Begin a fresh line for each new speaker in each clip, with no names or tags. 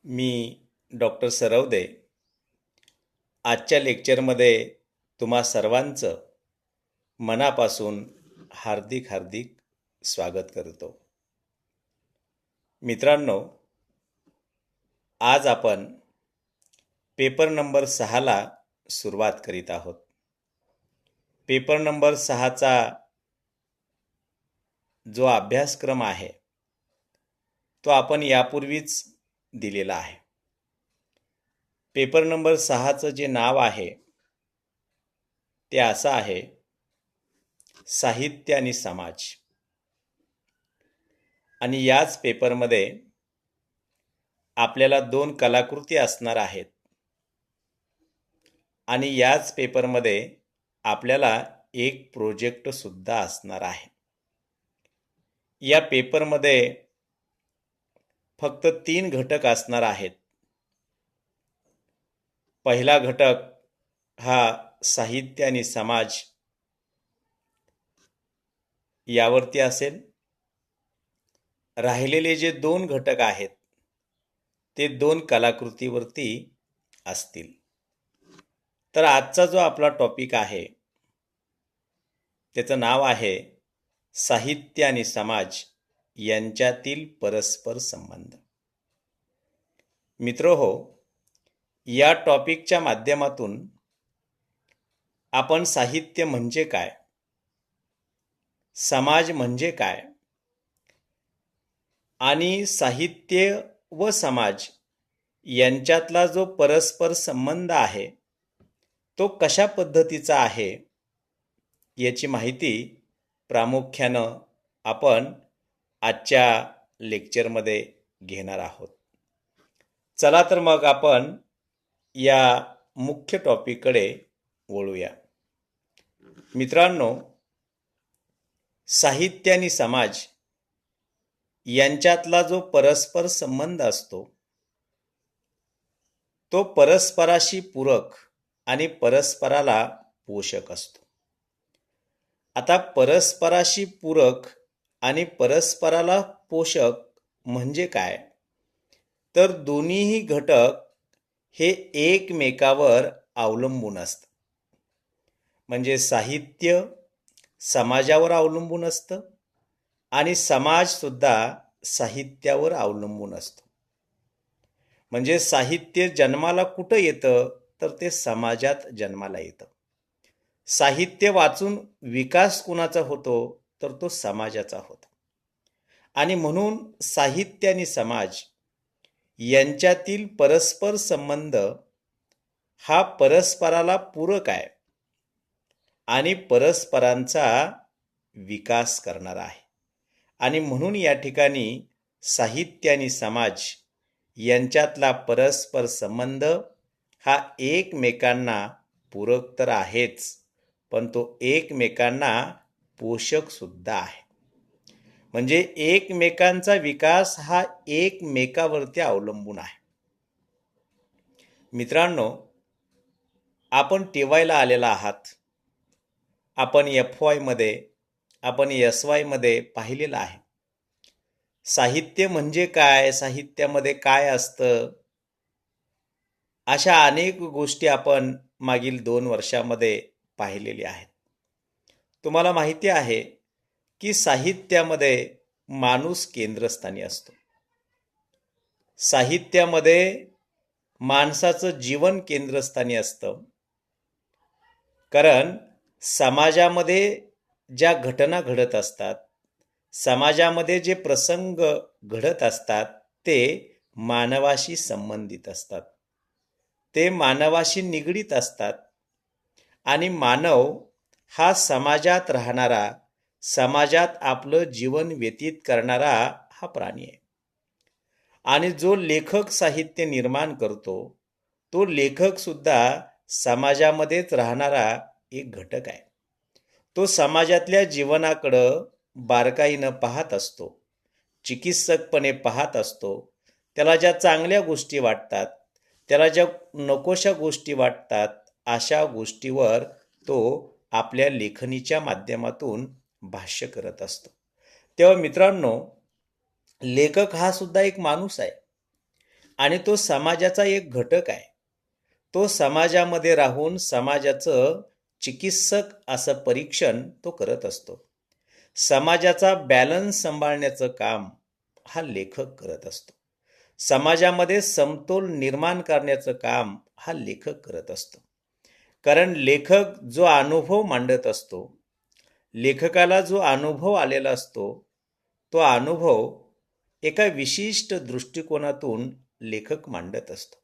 मी doctor Sarwade आजच्या लेक्चरमध्ये तुम्हा सर्वांचं मनापासून हार्दिक हार्दिक स्वागत करतो. मित्रांनो, आज आपण पेपर नंबर 6ला सुरुवात करीत आहोत. पेपर नंबर 6चा जो अभ्यासक्रम आहे तो आपण यापूर्वीच दिलेला आहे. पेपर नंबर 6चं जे नाव आहे ते असं आहे, साहित्य आणि समाज. आणि याच पेपरमध्ये आपल्याला 2 कलाकृती असणार आहेत आणि याच पेपरमध्ये आपल्याला एक प्रोजेक्ट सुद्धा असणार आहे. या पेपरमध्ये फक्त 3 घटक असणार आहेत. पहिला घटक हा साहित्य आणि समाज यावरती असेल. राहिलेले जे 2 घटक आहेत ते 2 कलाकृतीवरती असतील. तर आजचा जो आपला टॉपिक आहे त्याचं नाव आहे साहित्य आणि समाज यांच्यातील परस्पर संबंध. मित्रहो, या टॉपिकच्या माध्यमातून आपण साहित्य म्हणजे काय, समाज म्हणजे काय आणि साहित्य व समाज यांच्यातला जो परस्पर संबंध आहे तो कशा पद्धतीचा आहे याची माहिती प्रामुख्यानं आपण आजच्या लेक्चरमध्ये घेणार आहोत. चला तर मग आपण या मुख्य टॉपिककडे वळूया. मित्रांनो, साहित्य आणि समाज यांच्यातला जो परस्पर संबंध असतो तो परस्पराशी पूरक आणि परस्पराला पोषक असतो. आता परस्पराशी पूरक आणि परस्पराला पोषक म्हणजे काय, तर दोन्हीही घटक हे एकमेकावर अवलंबून असतात. म्हणजे साहित्य समाजावर अवलंबून असतं आणि समाज सुद्धा साहित्यावर अवलंबून असतो. म्हणजे साहित्य जन्माला कुठं येतं तर ते समाजात जन्माला येतं. साहित्य वाचून विकास कुणाचा होतो तर तो समाजाचा होतो. आणि म्हणून साहित्य आणि समाज यांच्यातील परस्पर संबंध हा परस्पराला पूरक आहे आणि परस्परांचा विकास करणारा आहे. आणि म्हणून या ठिकाणी साहित्य आणि समाज यांच्यातला परस्पर संबंध हा एकमेकांना पूरक तर आहेच, पण तो एकमेकांना पोषक सुद्धा आहे. म्हणजे एकमेकांचा विकास हा एकमेकावरती अवलंबून आहे. मित्रांनो, आपण टीवायला आलेला आहात. आपण FY मध्ये, आपण SY मध्ये पाहिलेलं आहे. साहित्य म्हणजे काय, साहित्यामध्ये काय असतं, अशा अनेक गोष्टी आपण मागील 2 वर्षामध्ये पाहिलेल्या आहेत. तुम्हाला माहिती आहे की साहित्यामध्ये माणूस केंद्रस्थानी असतो. साहित्यामध्ये माणसाचं जीवन केंद्रस्थानी असतं. कारण समाजामध्ये ज्या घटना घडत असतात, समाजामध्ये जे प्रसंग घडत असतात ते मानवाशी संबंधित असतात, ते मानवाशी निगडीत असतात. आणि मानव हा समाजात राहणारा, समाजात आपलं जीवन व्यतीत करणारा हा प्राणी आहे. आणि जो लेखक साहित्य निर्माण करतो तो लेखक सुद्धा समाजामध्येच राहणारा एक घटक आहे. तो समाजातल्या जीवनाकडं बारकाईनं पाहत असतो, चिकित्सकपणे पाहत असतो. त्याला ज्या चांगल्या गोष्टी वाटतात, त्याला ज्या नकोशा गोष्टी वाटतात, अशा गोष्टीवर तो आपल्या लेखणीच्या माध्यमातून भाष्य करत असतो. तेव्हा मित्रांनो, लेखक हा सुद्धा एक माणूस आहे. आणि तो समाजाचा एक घटक आहे. तो समाजामध्ये राहून समाजाचं चिकित्सक असं परीक्षण तो करत असतो. समाजाचा बॅलन्स सांभाळण्याचं काम हा लेखक करत असतो. समाजामध्ये समतोल निर्माण करण्याचं काम हा लेखक करत असतो. कारण लेखक जो अनुभव मांडत असतो, लेखकाला जो अनुभव आलेला असतो, तो अनुभव एका विशिष्ट दृष्टिकोनातून लेखक मांडत असतो.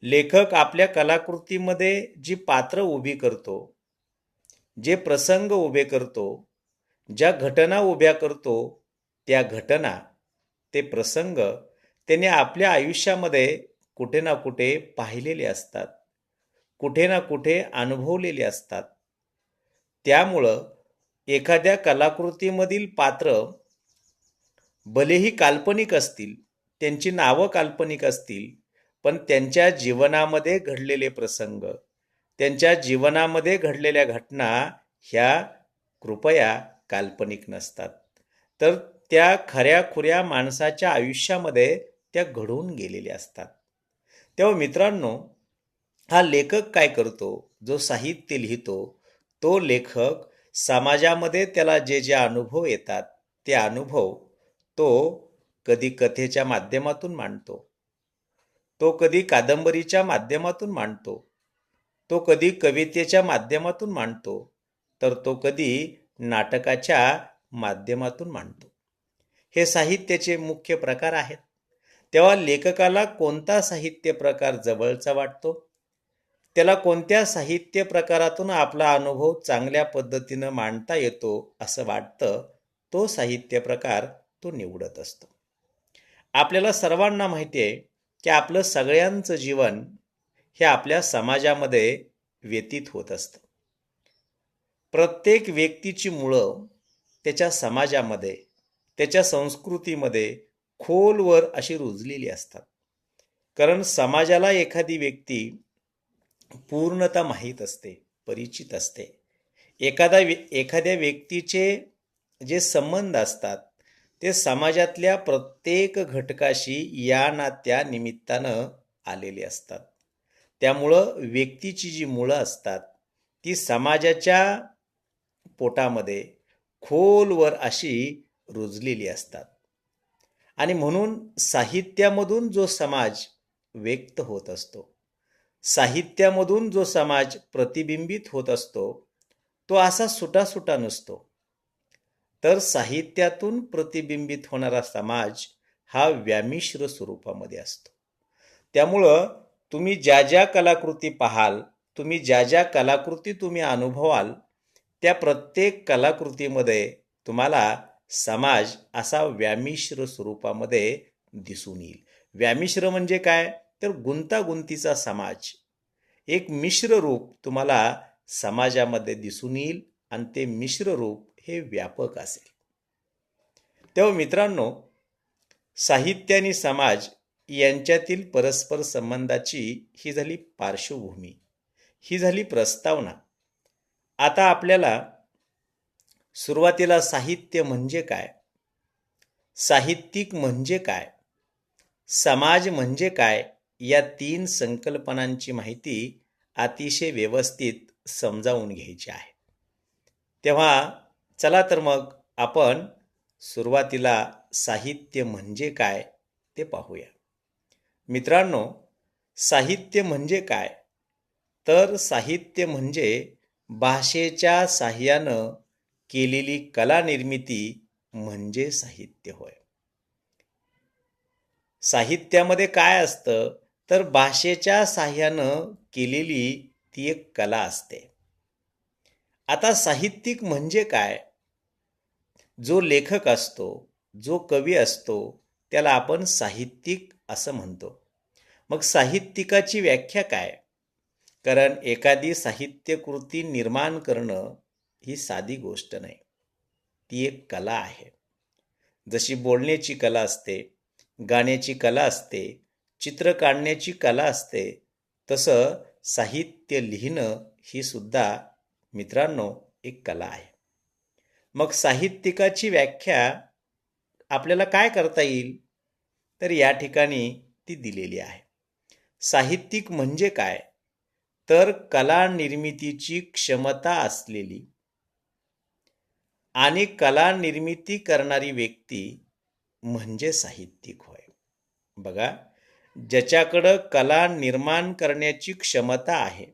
लेखक आपल्या कलाकृतीमध्ये जी पात्र उभी करतो, जे प्रसंग उभे करतो, ज्या घटना उभ्या करतो, त्या घटना, ते प्रसंग त्याने आपल्या आयुष्यामध्ये कुठे ना कुठे पाहिलेले असतात, कुठे ना कुठे अनुभवलेले असतात. त्यामुळं एखाद्या कलाकृतीमधील पात्र भलेही काल्पनिक असतील, त्यांची नावं काल्पनिक असतील, पण त्यांच्या जीवनामध्ये घडलेले प्रसंग, त्यांच्या जीवनामध्ये घडलेल्या घटना ह्या कृपया काल्पनिक नसतात. तर त्या खऱ्या-खुऱ्या माणसाच्या आयुष्यामध्ये त्या घडून गेलेल्या असतात. तेव्हा मित्रांनो, हा लेखक काय करतो? जो साहित्य लिहितो, तो लेखक समाजामध्ये त्याला जे जे अनुभव येतात, ते अनुभव तो कधी कथेच्या माध्यमातून मांडतो, तो कधी कादंबरीच्या माध्यमातून मांडतो, तो कधी कवितेच्या माध्यमातून मांडतो, तर तो कधी नाटकाच्या माध्यमातून मांडतो. हे साहित्याचे मुख्य प्रकार आहेत. तेव्हा लेखकाला कोणता साहित्य प्रकार जवळचा वाटतो, त्याला कोणत्या साहित्य प्रकारातून आपला अनुभव चांगल्या पद्धतीनं मांडता येतो असं वाटतं, तो साहित्य प्रकार तो निवडत असतो. आपल्याला सर्वांना माहिती आहे की आपलं सगळ्यांचं जीवन हे आपल्या समाजामध्ये व्यतीत होत असतं. प्रत्येक व्यक्तीची मुळं त्याच्या समाजामध्ये, त्याच्या संस्कृतीमध्ये खोलवर अशी रुजलेली असतात. कारण समाजाला एखादी व्यक्ती पूर्णतः माहीत असते, परिचित असते. एखाद्या व्यक्तीचे जे संबंध असतात, ते समाजातल्या प्रत्येक घटकाशी या ना त्या निमित्तानं आलेले असतात. त्यामुळं व्यक्तीची जी मुळं असतात, ती समाजाच्या पोटामध्ये खोलवर अशी रुजलेली असतात. आणि म्हणून साहित्यामधून जो समाज व्यक्त होत असतो, साहित्यामधून जो समाज प्रतिबिंबित होत असतो, तो असा सुटासुटा नसतो. तर साहित्यातून प्रतिबिंबित होणारा समाज हा व्यामिश्र स्वरूपामध्ये असतो. त्यामुळं तुम्ही ज्या ज्या कलाकृती पाहाल, तुम्ही ज्या ज्या कलाकृती तुम्ही अनुभवाल, त्या प्रत्येक कलाकृतीमध्ये तुम्हाला समाज असा व्यामिश्र स्वरूपामध्ये दिसून येईल. व्यामिश्र म्हणजे काय? तर गुंतागुंतीचा समाज, एक मिश्र रूप तुम्हाला समाजामध्ये दिसून येईल आणि ते मिश्र रूप हे व्यापक असेल. तेव्हा मित्रांनो, साहित्य आणि समाज यांच्यातील परस्पर संबंधाची ही झाली पार्श्वभूमी, ही झाली प्रस्तावना. आता आपल्याला सुरुवातीला साहित्य म्हणजे काय, साहित्यिक म्हणजे काय, समाज म्हणजे काय, या तीन संकल्पनांची माहिती अतिशय व्यवस्थित समजावून घ्यायची आहे. तेव्हा चला तर मग आपण सुरुवातीला साहित्य म्हणजे काय ते पाहूया. मित्रांनो, साहित्य म्हणजे काय? तर साहित्य म्हणजे भाषेच्या साह्यानं केलेली कला निर्मिती म्हणजे साहित्य होय. साहित्यामध्ये काय असतं? तर भाषेच्या साह्यानं केलेली ती एक कला असते. आता साहित्यिक म्हणजे काय? जो लेखक असतो, जो कवी असतो, त्याला आपण साहित्यिक असं म्हणतो. मग साहित्यिकाची व्याख्या काय? कारण एखादी साहित्यकृती निर्माण करणं ही साधी गोष्ट नाही, ती एक कला आहे. जशी बोलण्याची कला असते, गाण्याची कला असते, चित्र काढण्याची कला असते, तसं साहित्य लिहिणं ही सुद्धा मित्रांनो एक कला आहे. मग साहित्यिकाची व्याख्या आपल्याला काय करता येईल? तर या ठिकाणी ती दिलेली आहे. साहित्यिक म्हणजे काय? तर कला निर्मितीची क्षमता असलेली आणि कला निर्मिती करणारी व्यक्ती म्हणजे साहित्यिक होय. बघा, ज्याच्याकडं कला निर्माण करण्याची क्षमता आहे,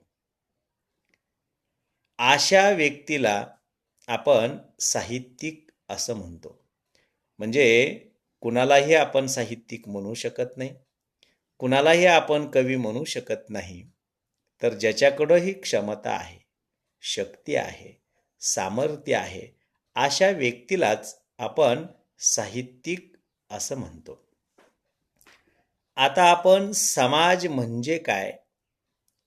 अशा व्यक्तीला आपण साहित्यिक असं म्हणतो. म्हणजे कुणालाही आपण साहित्यिक म्हणू शकत नाही, कुणालाही आपण कवी म्हणू शकत नाही. तर ज्याच्याकडं ही क्षमता आहे, शक्ती आहे, सामर्थ्य आहे, अशा व्यक्तीलाच आपण साहित्यिक असं म्हणतो. आता आपण समाज म्हणजे काय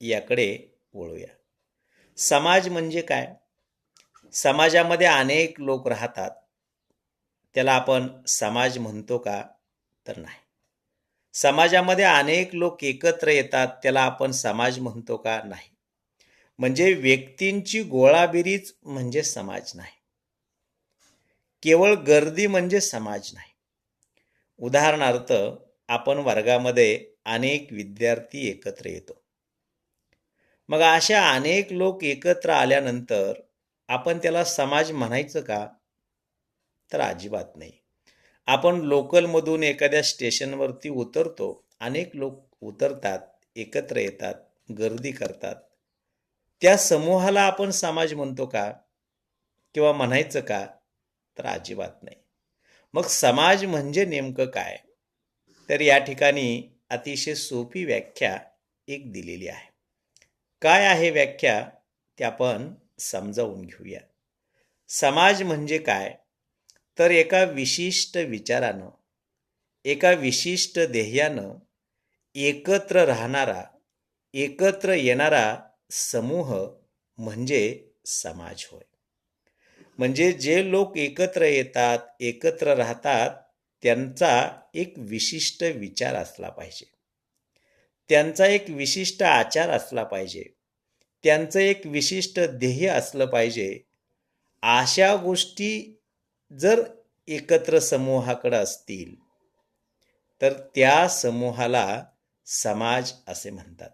याकडे वळूया. समाज म्हणजे काय? समाजामध्ये अनेक लोक राहतात. त्याला आपण समाज म्हणतो का? तर नाही. समाजामध्ये अनेक लोक एकत्र येतात, त्याला आपण समाज म्हणतो का? नाही. म्हणजे व्यक्तींची गोळाबेरीज म्हणजे समाज नाही. केवळ गर्दी म्हणजे समाज नाही. उदाहरणार्थ, आपण वर्गामध्ये अनेक विद्यार्थी एकत्र येतो. मग अशा अनेक लोक एकत्र आल्यानंतर आपण त्याला समाज म्हणायचं का? तर अजिबात नाही. आपण लोकलमधून एखाद्या स्टेशनवरती उतरतो, अनेक लोक उतरतात, एकत्र येतात, गर्दी करतात. त्या समूहाला आपण समाज म्हणतो का? किंवा म्हणायचं का? तर अजिबात नाही. मग समाज म्हणजे नेमकं काय? तर या ठिकाणी अतिशय सोपी व्याख्या एक दिलेली आहे. काय आहे व्याख्या? ते आपण समजावून घेऊया. समाज म्हणजे काय? तर एका विशिष्ट विचारानं, एका विशिष्ट ध्येयानं एकत्र राहणारा, एकत्र येणारा समूह म्हणजे समाज होय. म्हणजे जे लोक एकत्र येतात, एकत्र राहतात, त्यांचा एक विशिष्ट विचार असला पाहिजे. त्यांचा एक विशिष्ट आचार असला पाहिजे. त्यांचं एक विशिष्ट ध्येय असलं पाहिजे. अशा गोष्टी जर एकत्र समूहाकडे असतील, तर त्या समूहाला समाज असे म्हणतात.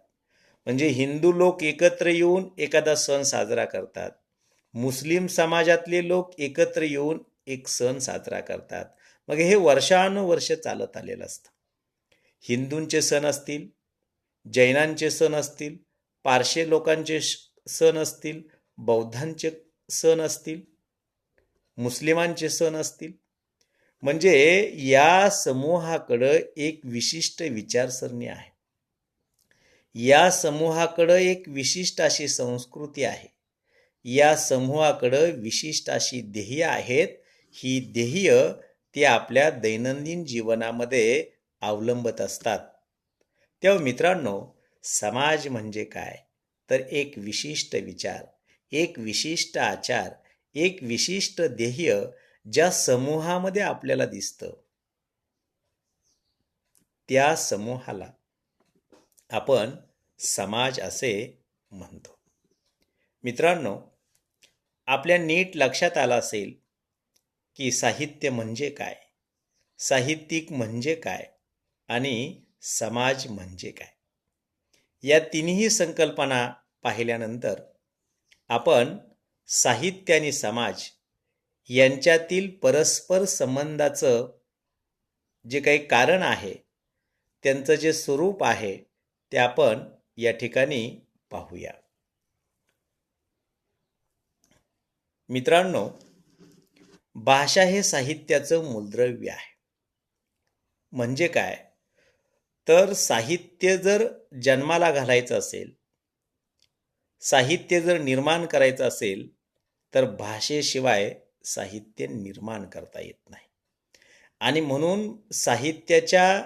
म्हणजे हिंदू लोक एकत्र येऊन एखादा सण साजरा करतात. मुस्लिम समाजातले लोक एकत्र येऊन एक सण साजरा करतात. मग हे वर्षानुवर्ष चालत आलेलं असतं. हिंदूंचे सण असतील, जैनांचे सण असतील, पारशी लोकांचे सण असतील, बौद्धांचे सण असतील, मुस्लिमांचे सण असतील. म्हणजे या समूहाकडं एक विशिष्ट विचारसरणी आहे. या समूहाकडं एक विशिष्ट अशी संस्कृती आहे. या समूहाकडं विशिष्ट अशी ध्येय आहेत. ही ध्येय ते आपल्या दैनंदिन जीवनामध्ये अवलंबत असतात. तेव्हा मित्रांनो, समाज म्हणजे काय? तर एक विशिष्ट विचार, एक विशिष्ट आचार, एक विशिष्ट ध्येय ज्या समूहामध्ये आपल्याला दिसतं, त्या समूहाला आपण समाज असे म्हणतो. मित्रांनो, आपल्या नीट लक्षात आलं असेल की साहित्य म्हणजे काय, साहित्यिक म्हणजे काय आणि समाज म्हणजे काय. या तिन्ही संकल्पना पाहिल्यानंतर आपण साहित्य आणि समाज यांच्यातील परस्पर संबंधाचं जे काही कारण आहे, त्यांचं जे स्वरूप आहे, ते आपण या ठिकाणी पाहूया. मित्रांनो, भाषा हे साहित्याचं मूलद्रव्य आहे. म्हणजे काय? तर साहित्य जर जन्माला घालायचं असेल, साहित्य जर निर्माण करायचं असेल, तर भाषेशिवाय साहित्य निर्माण करता येत नाही. आणि म्हणून साहित्याच्या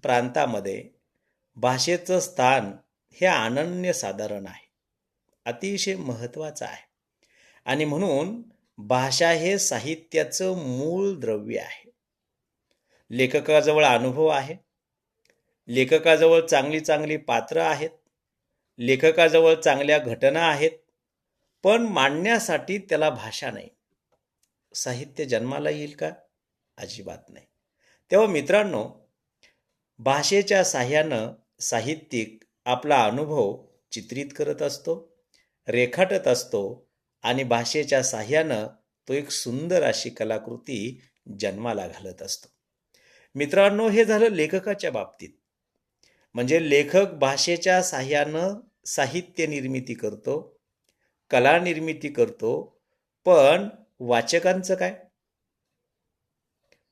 प्रांतामध्ये भाषेचं स्थान हे अनन्यसाधारण आहे, अतिशय महत्त्वाचं आहे. आणि म्हणून भाषा हे साहित्याचं मूळ द्रव्य आहे. लेखकाजवळ अनुभव आहे, लेखकाजवळ चांगली चांगली पात्र आहेत, लेखकाजवळ चांगल्या घटना आहेत, पण मांडण्यासाठी त्याला भाषा नाही. साहित्य जन्माला येईल का? अजिबात नाही. तेव्हा मित्रांनो, भाषेच्या साह्यानं साहित्यिक आपला अनुभव चित्रित करत असतो, रेखाटत असतो आणि भाषेच्या साह्यानं तो एक सुंदर अशी कलाकृती जन्माला घालत असतो. मित्रांनो, हे झालं लेखकाच्या बाबतीत. म्हणजे लेखक भाषेच्या साह्यानं साहित्य निर्मिती करतो, कला निर्मिती करतो, पण वाचकांचं काय?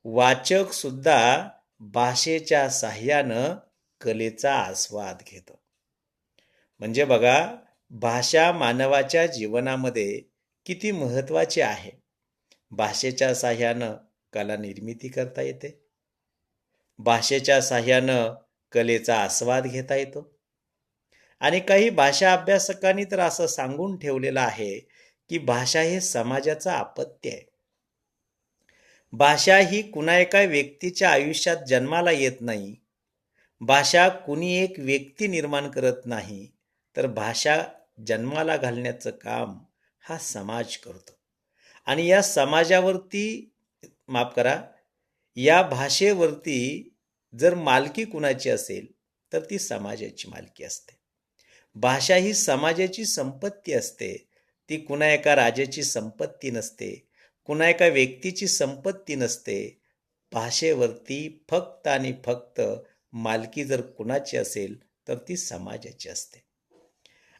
वाचक सुद्धा भाषेच्या साह्यानं कलेचा आस्वाद घेतो. म्हणजे बघा, भाषा मानवाच्या जीवनामध्ये किती महत्त्वाची आहे. भाषेच्या साह्यानं कला निर्मिती करता येते. भाषेच्या साह्यानं कलेचा आस्वाद घेता येतो. आणि काही भाषा अभ्यासकांनी तर असं सांगून ठेवलेलं आहे की भाषा हे समाजाचं अपत्य आहे. भाषा ही कुणा एका व्यक्तीच्या आयुष्यात जन्माला येत नाही. भाषा कुणी एक व्यक्ती निर्माण करत नाही, तर भाषा जन्माला घालण्याचं काम हा समाज करतो. आणि या समाजावरती, माफ करा, या भाषेवरती जर मालकी कुणाची असेल तर ती समाजाची मालकी असते. भाषा ही समाजाची संपत्ती असते. ती कुणा एका राजाची संपत्ती नसते, कुणा एका व्यक्तीची संपत्ती नसते. भाषेवरती फक्त आणि फक्त मालकी जर कुणाची असेल तर ती समाजाची असते.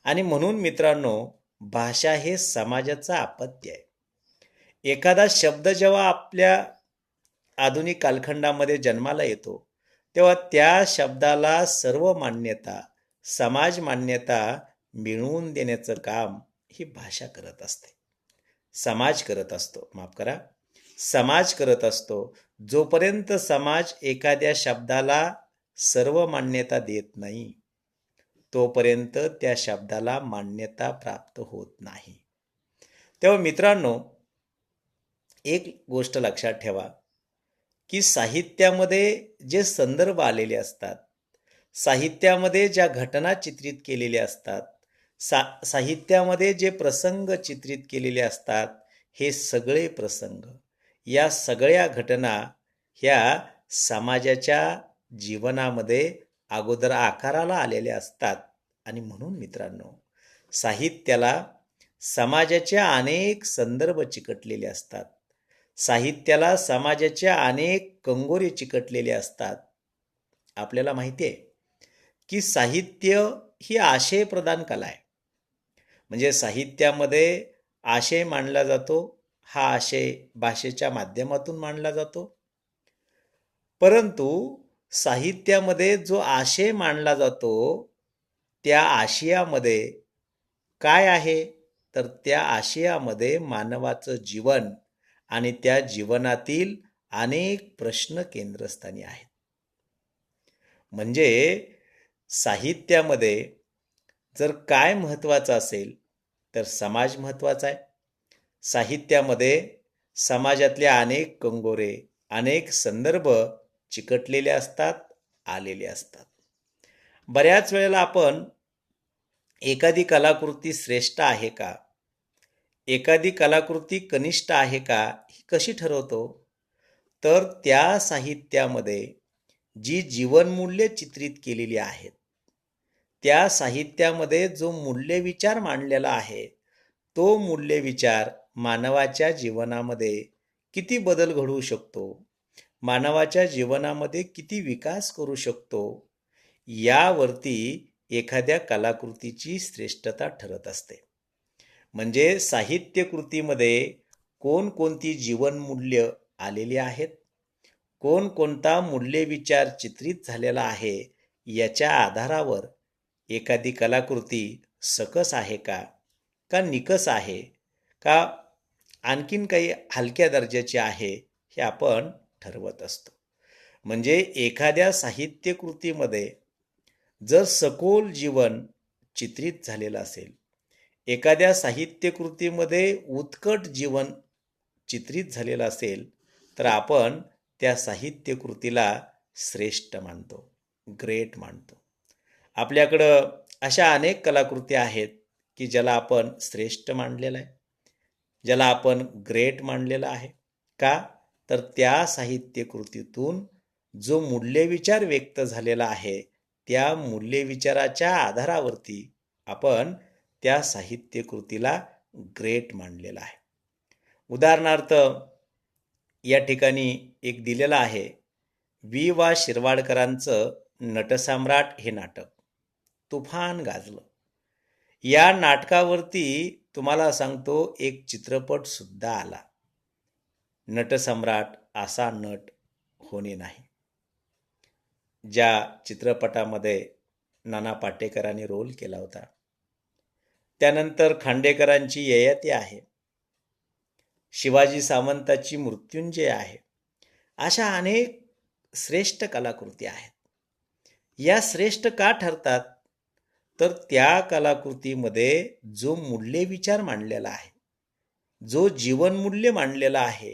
आणि म्हणून मित्रांनो, भाषा हे समाजाचं अपत्य आहे. एखादा शब्द जेव्हा आपल्या आधुनिक कालखंडामध्ये जन्माला येतो, तेव्हा त्या शब्दाला सर्व मान्यता, समाज मान्यता मिळवून देण्याचं काम ही भाषा करत असते. समाज करत असतो, माफ करा, समाज करत असतो. जोपर्यंत समाज एखाद्या शब्दाला सर्व मान्यता देत नाही, तोपर्यंत त्या शब्दाला मान्यता प्राप्त होत नाही. तेव्हा मित्रांनो, एक गोष्ट लक्षात ठेवा की साहित्यामध्ये जे संदर्भ आलेले असतात, साहित्यामध्ये ज्या घटना चित्रित केलेल्या असतात, साहित्यामध्ये जे प्रसंग चित्रित केलेले असतात, हे सगळे प्रसंग, या सगळ्या घटना ह्या समाजाच्या जीवनामध्ये अगोदर आकाराला आलेल्या असतात. आणि म्हणून मित्रांनो, साहित्याला समाजाचे अनेक संदर्भ चिकटलेले असतात. साहित्याला समाजाच्या अनेक कंगोरे चिकटलेले असतात. आपल्याला माहिती आहे की साहित्य ही आशय प्रदान कला आहे. म्हणजे साहित्यामध्ये आशय मांडला जातो. हा आशय भाषेच्या माध्यमातून मांडला जातो. परंतु साहित्यामध्ये जो आशय मांडला जातो, त्या आशयामध्ये काय आहे, तर त्या आशयामध्ये मानवाचं जीवन आणि त्या जीवनातील अनेक प्रश्न केंद्रस्थानी आहेत. म्हणजे साहित्यामध्ये जर काय महत्त्वाचं असेल तर समाज महत्त्वाचा आहे. साहित्यामध्ये समाजातले अनेक कंगोरे, अनेक संदर्भ चिकटलेले असतात, आलेले असतात. बऱ्याच वेळेला आपण एखादी कलाकृती श्रेष्ठ आहे का, एखादी कलाकृती कनिष्ठ आहे का, ही कशी ठरवतो? तर त्या साहित्यामध्ये जी जीवनमूल्ये चित्रित केलेली आहेत, त्या साहित्यामध्ये जो मूल्यविचार मांडलेला आहे, तो मूल्यविचार मानवाच्या जीवनामध्ये किती बदल घडवू शकतो, मानवाच्या जीवनामध्ये किती विकास करू शकतो, यावरती एखाद्या कलाकृतीची श्रेष्ठता ठरत असते. म्हणजे साहित्य कृतीमध्ये कोणकोणती जीवनमूल्य आलेली आहेत, कोणकोणता मूल्यविचार चित्रित झालेला आहे, याच्या आधारावर एखादी कलाकृती सकस आहे का, का निकस आहे, का आणखीन काही हलक्या दर्जाची आहे, हे आपण ठरवत असतो. म्हणजे एखाद्या साहित्य कृतीमध्ये जर सखोल जीवन चित्रित झालेलं असेल, एखाद्या साहित्य कृतीमध्ये उत्कट जीवन चित्रित झालेलं असेल, तर आपण त्या साहित्य कृतीला श्रेष्ठ मानतो, ग्रेट मानतो. आपल्याकडं अशा अनेक कलाकृती आहेत की ज्याला आपण श्रेष्ठ मानलेलं आहे, ज्याला आपण ग्रेट मानलेलं आहे. का? तर त्या साहित्य कृतीतून जो मूल्यविचार व्यक्त झालेला आहे त्या मूल्यविचाराच्या आधारावरती आपण त्या साहित्यकृतीला ग्रेट मानलेलं आहे. उदाहरणार्थ या ठिकाणी एक दिलेलं आहे, वि. शिरवाडकरांचं नटसम्राट हे नाटक तुफान गाजलं. या नाटकावरती तुम्हाला सांगतो एक चित्रपट सुद्धा आला. नटसम्राट असा नट होणे नाही, ज्या चित्रपटामध्ये नाना पाटेकरांनी रोल केला होता. त्यानंतर खांडेकरांची ययाती आहे, शिवाजी सावंताची मृत्युंजय आहे. अशा अनेक श्रेष्ठ कलाकृती आहेत. या श्रेष्ठ का ठरतात? तर त्या कलाकृतीमध्ये जो मूल्यविचार मांडलेला आहे, जो जीवनमूल्य मांडलेला आहे,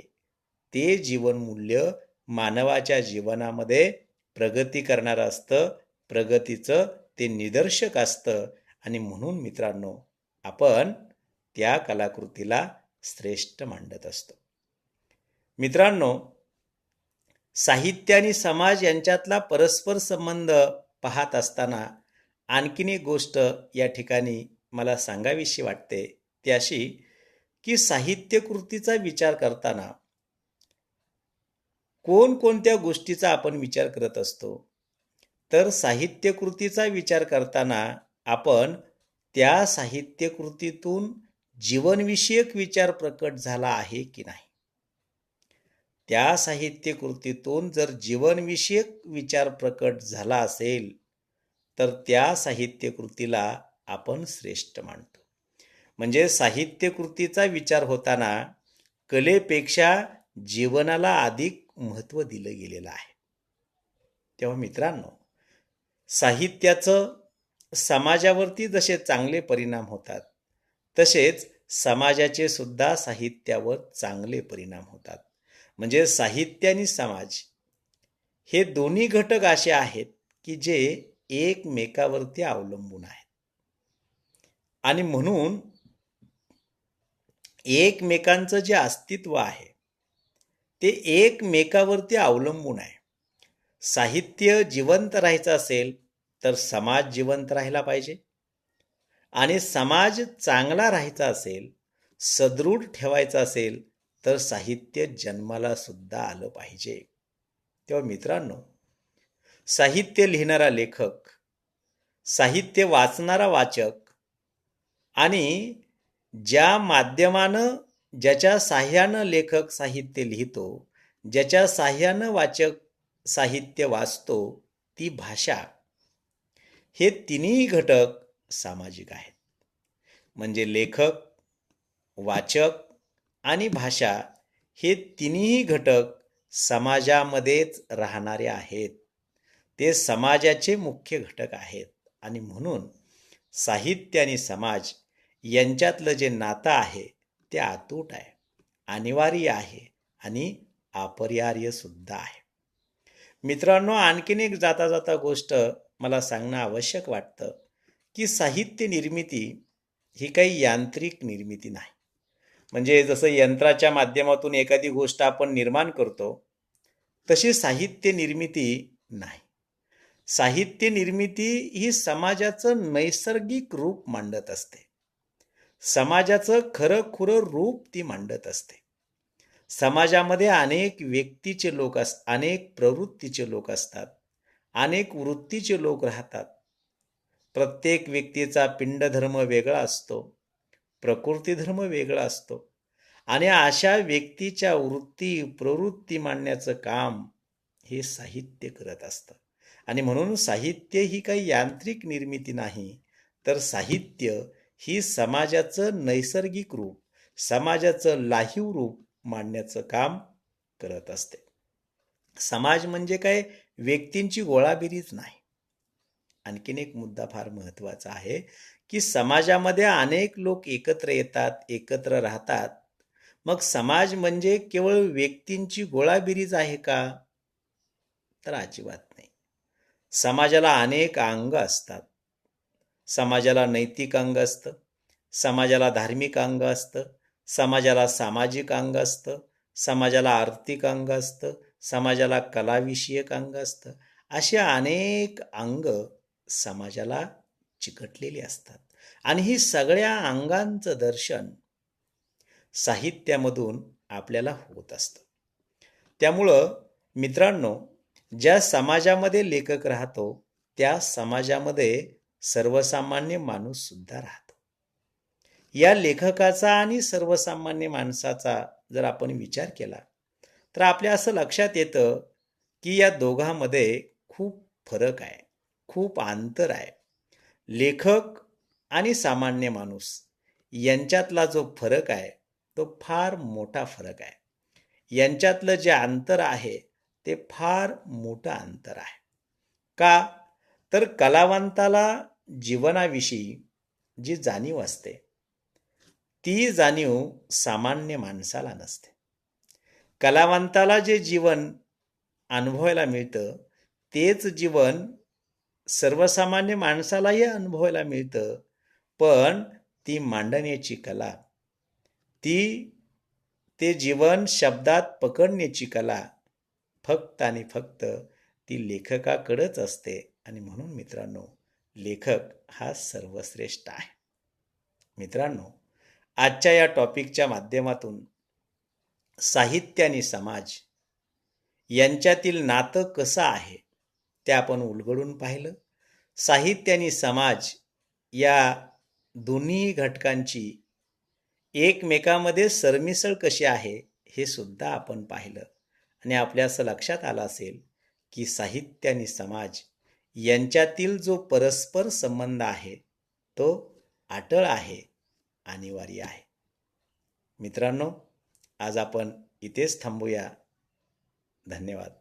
ते जीवनमूल्य मानवाच्या जीवनामध्ये प्रगती करणारं असतं, प्रगतीचं ते निदर्शक असतं. आणि म्हणून मित्रांनो, आपण त्या कलाकृतीला श्रेष्ठ मांडत असतो. मित्रांनो, साहित्य आणि समाज यांच्यातला परस्पर संबंध पाहत असताना आणखीन एक गोष्ट या ठिकाणी मला सांगावीशी वाटते, ती अशी की साहित्यकृतीचा विचार करताना कोणकोणत्या गोष्टीचा आपण विचार करत असतो? तर साहित्यकृतीचा विचार करताना आपण त्या साहित्यकृतीतून जीवनविषयक विचार प्रकट झाला आहे की नाही. त्या साहित्यकृतीतून जर जीवनविषयक विचार प्रकट झाला असेल तर त्या साहित्यकृतीला आपण श्रेष्ठ मानतो. म्हणजे साहित्यकृतीचा विचार होताना कलेपेक्षा जीवनाला अधिक महत्त्व दिलं गेलेलं आहे. तेव्हा मित्रांनो, साहित्याचं समाजावरती जसे चांगले परिणाम होतात, तसेच समाजाचे सुद्धा साहित्यावर चांगले परिणाम होतात. म्हणजे साहित्य आणि समाज हे दोन्ही घटक असे आहेत की जे एकमेकावरती अवलंबून आहेत आणि म्हणून एकमेकांचं जे अस्तित्व आहे ते एकमेकावरती अवलंबून आहे. साहित्य जिवंत राहायचं असेल तर समाज जिवंत राहायला पाहिजे आणि समाज चांगला राहायचा असेल, सदृढ ठेवायचा असेल तर साहित्य जन्माला सुद्धा आलं पाहिजे. तेव्हा मित्रांनो, साहित्य लिहिणारा लेखक, साहित्य वाचणारा वाचक आणि ज्या माध्यमानं, ज्याच्या साह्यानं लेखक साहित्य लिहितो, ज्याच्या साह्यानं वाचक साहित्य वाचतो, ती भाषा, हे तिन्ही घटक सामाजिक आहेत. म्हणजे लेखक, वाचक आणि भाषा हे तिन्ही घटक समाजामध्येच राहणारे आहेत. ते समाजाचे मुख्य घटक आहेत आणि म्हणून साहित्य आणि समाज यांच्यातलं जे नातं आहे ते अतूट आहे, अनिवार्य आहे आणि अपरिहार्य सुद्धा आहे. मित्रांनो, आणखीन एक जाता जाता गोष्ट मला सांगणं आवश्यक वाटतं की साहित्य निर्मिती ही काही यांत्रिक निर्मिती नाही. म्हणजे जसं यंत्राच्या माध्यमातून एखादी गोष्ट आपण निर्माण करतो, तशी साहित्य निर्मिती नाही. साहित्य निर्मिती ही समाजाचं नैसर्गिक रूप मांडत असते. समाजाचं खरंखुरं रूप ती मांडत असते. समाजामध्ये अनेक व्यक्तीचे लोक अनेक प्रवृत्तीचे लोक असतात, अनेक वृत्तीचे लोक राहतात. प्रत्येक व्यक्तीचा पिंडधर्म वेगळा असतो, प्रकृती धर्म वेगळा असतो आणि अशा व्यक्तीच्या वृत्ती प्रवृत्ती मांडण्याचं काम हे साहित्य करत असतं. आणि म्हणून साहित्य ही काही यांत्रिक निर्मिती नाही, तर साहित्य ही समाजाचं नैसर्गिक रूप, समाजाचं लाहीव रूप मांडण्याचं काम करत असते. समाज म्हणजे काय व्यक्तींची गोळाबेरीज नाही. आणखीन एक मुद्दा फार महत्त्वाचा आहे की समाजामध्ये अनेक लोक एकत्र येतात, एकत्र राहतात. मग समाज म्हणजे केवळ व्यक्तींची गोळाबेरीज आहे का? तर अजिबात नाही. समाजाला अनेक अंग असतात. समाजाला नैतिक अंग असतं, समाजाला धार्मिक अंग असतं, समाजाला सामाजिक अंग असतं, समाजाला आर्थिक अंग असतं, समाजाला कलाविषयक अंग असतं. अशी अनेक अंग समाजाला चिकटलेली असतात आणि ही सगळ्या अंगांचं दर्शन साहित्यामधून आपल्याला होत असतं. त्यामुळं मित्रांनो, ज्या समाजामध्ये लेखक राहतो त्या समाजामध्ये सर्वसामान्य माणूस सुद्धा राहतो. या लेखकाचा आणि सर्वसामान्य माणसाचा जर आपण विचार केला तर आपल्या असं लक्षात येतं की या दोघांमध्ये खूप फरक आहे, खूप अंतर आहे. लेखक आणि सामान्य माणूस यांच्यातला जो फरक आहे तो फार मोठा फरक आहे. यांच्यातलं जे अंतर आहे ते फार मोठं अंतर आहे. का? तर कलावंताला जीवनाविषयी जी जाणीव असते ती जाणीव सामान्य माणसाला नसते. कलावंताला जे जीवन अनुभवायला मिळतं तेच जीवन सर्वसामान्य माणसालाही अनुभवायला मिळतं, पण ती मांडण्याची कला, ते जीवन शब्दात पकडण्याची कला फक्त आणि फक्त ती लेखकाकडेच असते. आणि म्हणून मित्रांनो, लेखक हा सर्वश्रेष्ठ आहे. मित्रांनो, आजच्या या टॉपिकच्या माध्यमातून साहित्य आणि समाज यांच्यातील नातं कसं आहे ते आपण उलगडून पाहिलं. साहित्य आणि समाज या दोन्ही घटकांची एकमेकांमध्ये सरमिसळ कशी आहे हे सुद्धा आपण पाहिलं आणि आपल्या असं लक्षात आलं असेल की साहित्य आणि समाज यांच्यातील जो परस्पर संबंध आहे तो अटळ आहे, अनिवार्य आहे. मित्रांनो, आज आपण इथेच थांबूया. धन्यवाद.